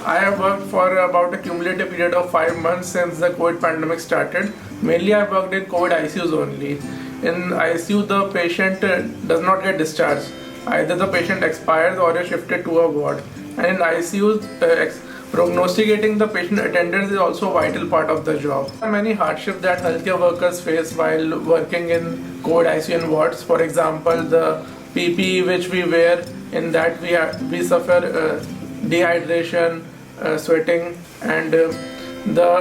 I have worked for about a cumulative period of 5 months since the COVID pandemic started. Mainly, I worked in COVID ICUs only. In ICU, the patient does not get discharged. Either the patient expires or is shifted to a ward. And in ICUs, prognosticating the patient attendance is also a vital part of the job. There are many hardships that healthcare workers face while working in COVID ICU and wards. For example, the PPE which we wear, in that we suffer dehydration, sweating, and the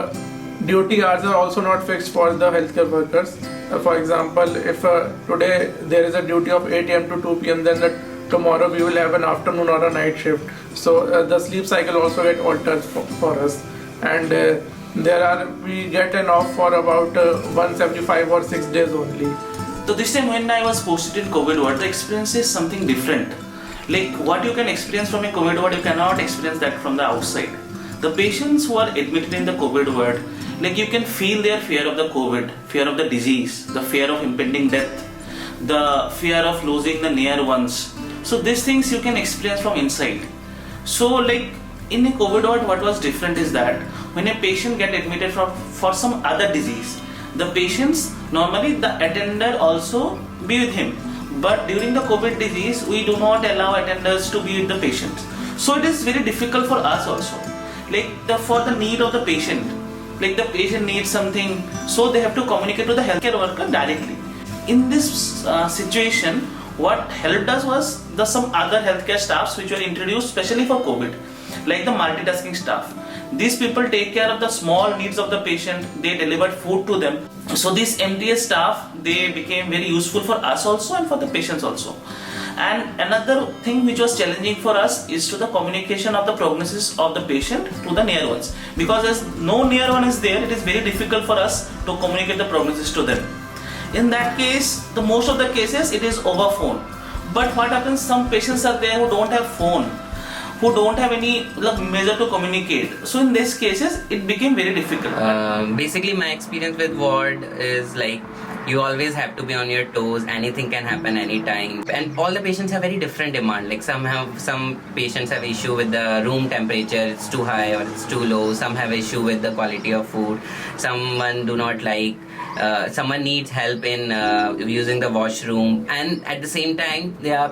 duty hours are also not fixed for the healthcare workers. For example, if today there is a duty of 8 a.m. to 2 p.m., then tomorrow we will have an afternoon or a night shift. So the sleep cycle also get altered for us, and we get an off for about 175 or 6 days only. So this time when I was posted in COVID ward, the experience is something different. Like what you can experience from a COVID ward, you cannot experience that from the outside. The patients who are admitted in the COVID ward, like you can feel their fear of the COVID, fear of the disease, the fear of impending death, the fear of losing the near ones. So these things you can experience from inside. So like in a COVID ward, what was different is that when a patient get admitted for some other disease, the patients, normally the attender also be with him. But during the COVID disease, we do not allow attenders to be with the patients. So it is very difficult for us also. Like for the need of the patient, like the patient needs something, so they have to communicate to the healthcare worker directly. In this situation, what helped us was some other healthcare staffs which were introduced specially for COVID, like the multitasking staff. These people take care of the small needs of the patient, they delivered food to them. So these MTS staff, they became very useful for us also and for the patients also. And another thing which was challenging for us is to the communication of the prognosis of the patient to the near ones. Because as no near one is there, it is very difficult for us to communicate the prognosis to them. In that case, the most of the cases it is over phone. But what happens, some patients are there who don't have phone, who don't have any measure to communicate. So in these cases, it became very difficult. Basically, my experience with ward is like you always have to be on your toes. Anything can happen anytime, and all the patients have very different demand. Like some patients have issue with the room temperature, it's too high or it's too low. Some have issue with the quality of food. Someone do not like. Someone needs help in using the washroom, and at the same time there are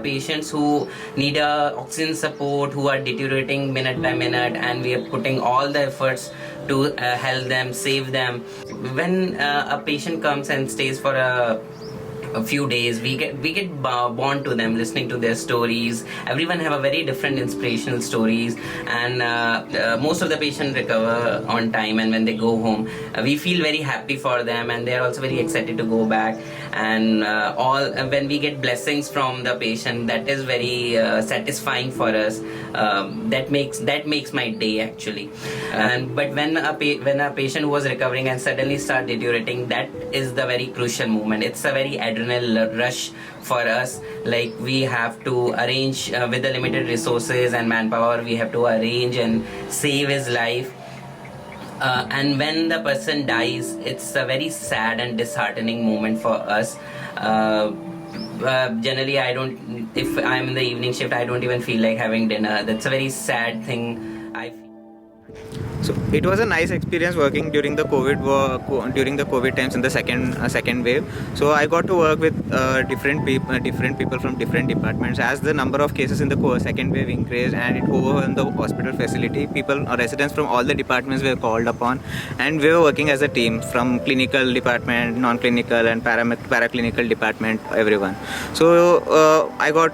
patients who need oxygen support, who are deteriorating minute by minute, and we are putting all the efforts to help them, save them. When a patient comes and stays for a few days, we get bond to them, listening to their stories. Everyone have a very different inspirational stories, and most of the patients recover on time, and when they go home, we feel very happy for them, and they are also very excited to go back. And when we get blessings from the patient, that is very satisfying for us. That makes my day actually. But when a patient who was recovering and suddenly start deteriorating, that is the very crucial moment. It's a very adrenal rush for us. Like we have to arrange with the limited resources and manpower, we have to arrange and save his life. And when the person dies, it's a very sad and disheartening moment for us. Generally, if I'm in the evening shift, I don't even feel like having dinner. That's a very sad thing I feel. So it was a nice experience working during the COVID times in the second wave. So I got to work with different people from different departments. As the number of cases in the second wave increased and it overwhelmed the hospital facility, residents from all the departments were called upon, and we were working as a team from clinical department, non-clinical, and paraclinical department, everyone. So I got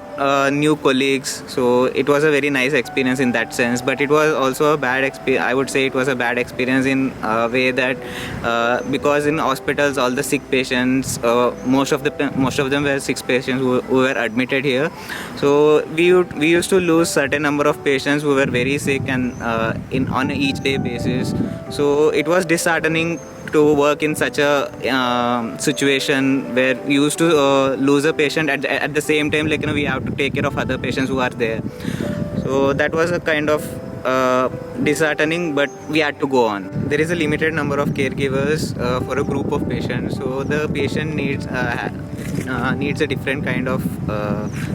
new colleagues. So it was a very nice experience in that sense. But it was also a bad experience. I would say it was a bad experience in a way that because in hospitals all the sick patients, most of them were sick patients who were admitted here. So we used to lose certain number of patients who were very sick and on a each day basis. So it was disheartening to work in such a situation where we used to lose a patient at the same time, like we have to take care of other patients who are there. So that was a kind of disheartening, but we had to go on. There is a limited number of caregivers for a group of patients, so the patient needs needs a different kind of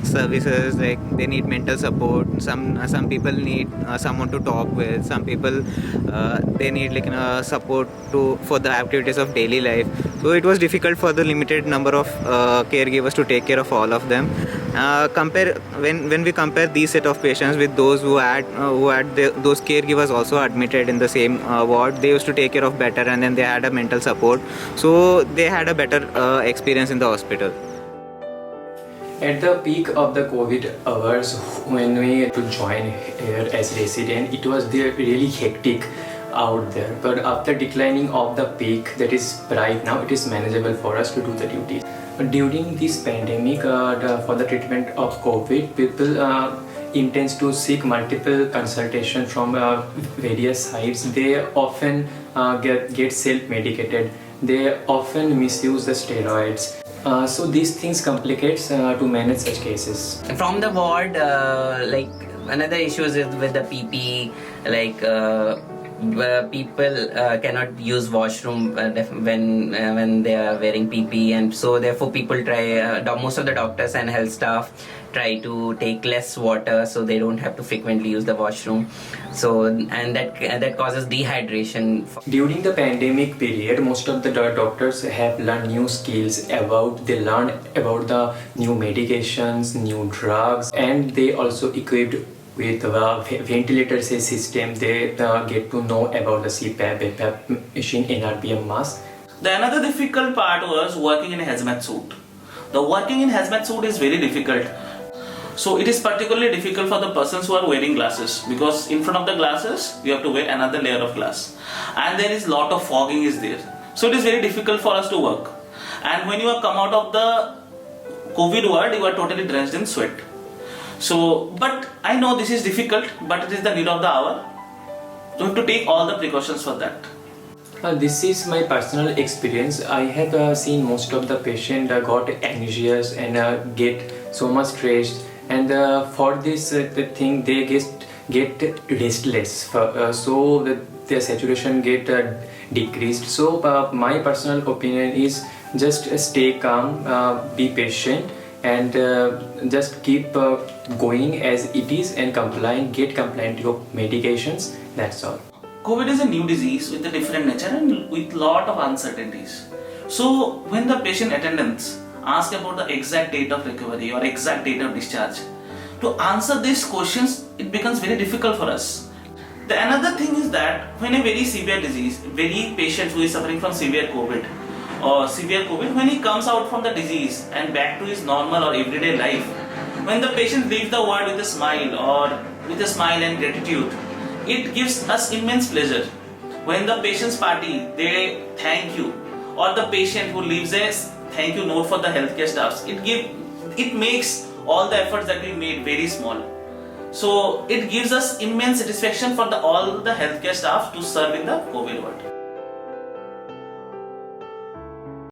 services. Like they need mental support. Some people need someone to talk with. Some people they need like support for the activities of daily life. So it was difficult for the limited number of caregivers to take care of all of them. Compare when we compare these set of patients with those who had those caregivers also admitted in the same ward. They used to take care of better, and then they had a mental support, so they had a better experience in the hospital. At the peak of the COVID hours, when we had to join here as resident, it was really hectic out there. But after declining of the peak, that is right now, it is manageable for us to do the duties. During this pandemic, for the treatment of COVID, people intends to seek multiple consultation from various sites. They often get self-medicated. They often misuse the steroids. So these things complicates to manage such cases. From the ward, like another issue is with the PP, like people cannot use washroom when they are wearing PP, and so therefore people try. Most of the doctors and health staff try to take less water so they don't have to frequently use the washroom. So and that causes dehydration. During the pandemic period, most of the doctors have learned new skills they learn about the new medications, new drugs, and they also equipped with ventilator system. They get to know about the CPAP, BiPAP machine, NRBM mask. The another difficult part was working in a hazmat suit. The working in hazmat suit is very difficult. So it is particularly difficult for the persons who are wearing glasses, because in front of the glasses you have to wear another layer of glass, and there is lot of fogging is there. So it is very difficult for us to work. And when you have come out of the COVID ward, you are totally drenched in sweat. So, but I know this is difficult, but it is the need of the hour. You have to take all the precautions for that. This is my personal experience. I have seen most of the patient got anxious and get so much stressed, and for this the thing they get restless. So their saturation get decreased. So my personal opinion is just stay calm, be patient, and just keep going as it is and get compliant to your medications. That's all. COVID is a new disease with a different nature and with lot of uncertainties. So when the patient attendants ask about the exact date of recovery or exact date of discharge, to answer these questions, it becomes very difficult for us. The another thing is that when a very severe disease, very patient who is suffering from severe COVID, when he comes out from the disease and back to his normal or everyday life, when the patient leaves the ward with a smile and gratitude, it gives us immense pleasure. When the patients party, they thank you, or the patient who leaves a thank you note for the healthcare staffs, it makes all the efforts that we made very small. So it gives us immense satisfaction for all the healthcare staff to serve in the COVID ward.